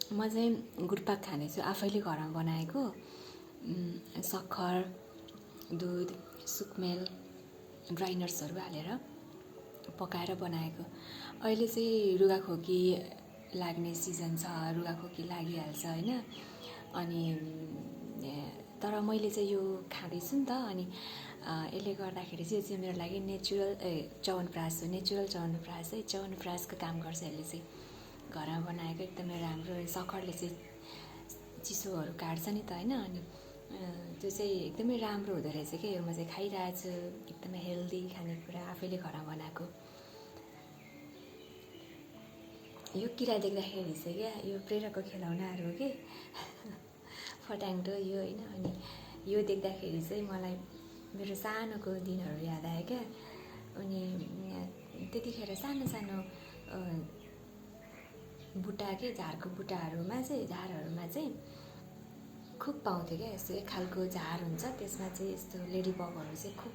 म चाहिँ गुटपाक खानेछु, आफैले घरमा बनाएको। सक्खर, दुध, सुकमेल, ड्राई नट्सहरू हालेर पकाएर बनाएको। अहिले चाहिँ रुगाखोकी लाग्ने सिजन छ, रुगाखोकी लागिहाल्छ होइन। अनि तर मैले चाहिँ यो खाँदैछु नि त, अनि यसले गर्दाखेरि चाहिँ यो चाहिँ मेरो लागि नेचुरल च्यवनप्रास हो। नेचुरल च्यवनप्रास है, च्यवनप्रासको काम गर्छ यसले चाहिँ। घरमा बनाएको एकदमै राम्रो। सक्खरले चाहिँ चिसोहरू काट्छ नि त होइन, अनि त्यो चाहिँ एकदमै राम्रो हुँदो रहेछ क्या। यो म चाहिँ खाइरहेको छु, एकदमै हेल्दी खानेकुरा, आफैले घरमा बनाएको। यो किरा देख्दाखेरि चाहिँ क्या, यो प्रेरकको खेलौनाहरू हो कि फट्याङ्टो यो होइन। अनि यो देख्दाखेरि चाहिँ मलाई मेरो सानोको दिनहरू याद आयो क्या। अनि त्यतिखेर सानो सानो बुट्टा के झारको बुट्टाहरूमा चाहिँ, झारहरूमा चाहिँ खुब पाउँथ्यो क्या। यस्तो एक खालको झार हुन्छ, त्यसमा चाहिँ यस्तो लेडी बगहरू चाहिँ खुब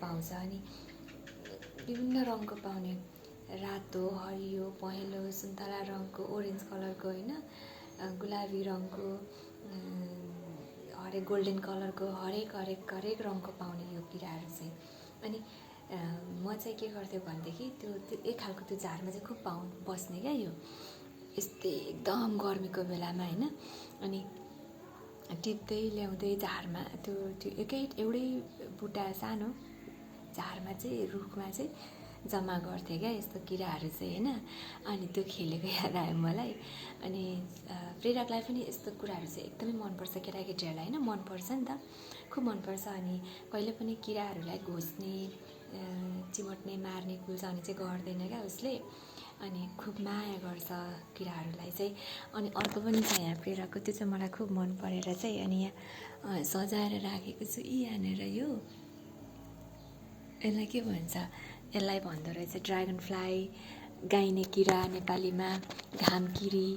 पाउँछ। अनि विभिन्न रङको पाउने, रातो, हरियो, पहेँलो, सुन्तला रङको, ओरेन्ज कलरको होइन, गुलाबी रङको, हरेक गोल्डन कलरको, हरेक रङको पाउने यो किराहरू चाहिँ। अनि म चाहिँ के गर्थ्यो भनेदेखि त्यो एक खालको त्यो झारमा चाहिँ खुब बस्ने क्या। यो यस्तै एकदम गर्मीको बेलामा होइन। अनि टिप्दै ल्याउँदै झारमा त्यो एउटै बुट्टा सानो झारमा चाहिँ, रुखमा चाहिँ जम्मा गर्थेँ क्या यस्तो किराहरू चाहिँ होइन। अनि त्यो खेलेको याद आयो मलाई। अनि प्रेरकलाई पनि यस्तो कुराहरू चाहिँ एकदमै मनपर्छ, केटाकेटीहरूलाई होइन मनपर्छ नि त, खुब मनपर्छ। अनि कहिले पनि किराहरूलाई घोच्ने, चिमोट्ने, मार्ने, कुल्चाउने चाहिँ गर्दैन क्या उसले। अनि खुब माया गर्छ किराहरूलाई चाहिँ। अनि अर्को पनि छ यहाँ प्रेरकको, त्यो चाहिँ मलाई खुब मन परेर चाहिँ अनि यहाँ सजाएर राखेको छु। यहाँनिर यो यसलाई के भन्छ, यसलाई भन्दो रहेछ ड्रागन फ्लाई, गाइने किरा नेपालीमा, घामकिरी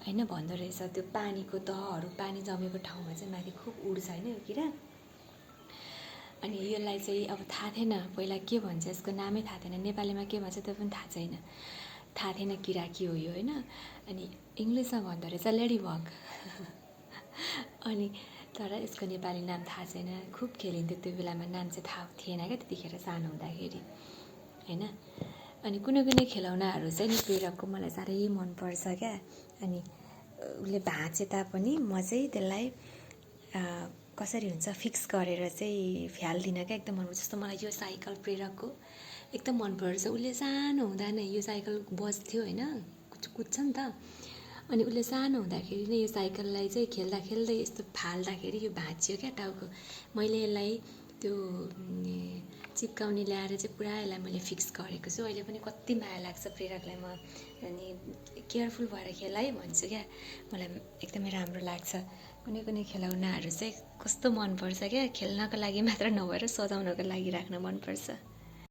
होइन भन्दो रहेछ। त्यो पानीको तहहरू, पानी जमेको ठाउँमा चाहिँ माथि खुब उड्छ होइन यो किरा। अनि यसलाई चाहिँ अब थाहा थिएन पहिला के भन्छ, यसको नामै थाहा थिएन, नेपालीमा के भन्छ त्यो पनि थाहा छैन, थाहा थिएन किरा के हो यो होइन। अनि इङ्ग्लिसमा भन्दो रहेछ लेडी बग अनि तर यसको नेपाली नाम थाहा छैन। खुब खेलिन्थ्यो त्यो बेलामा, नाम चाहिँ थाहा थिएन क्या त्यतिखेर सानो हुँदाखेरि होइन। अनि कुनै खेलौनाहरू चाहिँ नि प्रेरकको मलाई साह्रै मनपर्छ क्या। अनि उसले भाँचे तापनि म चाहिँ त्यसलाई कसरी हुन्छ फिक्स गरेर चाहिँ फ्याल्दिनँ क्या, एकदम मनपर्छ। जस्तो मलाई यो साइकल प्रेरकको एकदम मनपर्छ। उसले सानो हुँदा नै यो साइकल बज्थ्यो होइन, कुद्छ नि त। अनि उसले सानो हुँदाखेरि नै यो साइकललाई चाहिँ खेल्दा खेल्दै यस्तो फाल्दाखेरि यो भाँचियो क्या टाउको। मैले यसलाई त्यो चिप्काउने ल्याएर चाहिँ पुरा यसलाई मैले फिक्स गरेको छु। अहिले पनि कति माया लाग्छ प्रेरकलाई म, अनि केयरफुल भएर खेल है भन्छु क्या, मलाई एकदमै राम्रो लाग्छ। कुनै खेलौनाहरू चाहिँ कस्तो मनपर्छ क्या, खेल्नको लागि मात्र नभएर सजाउनको लागि राख्न मनपर्छ।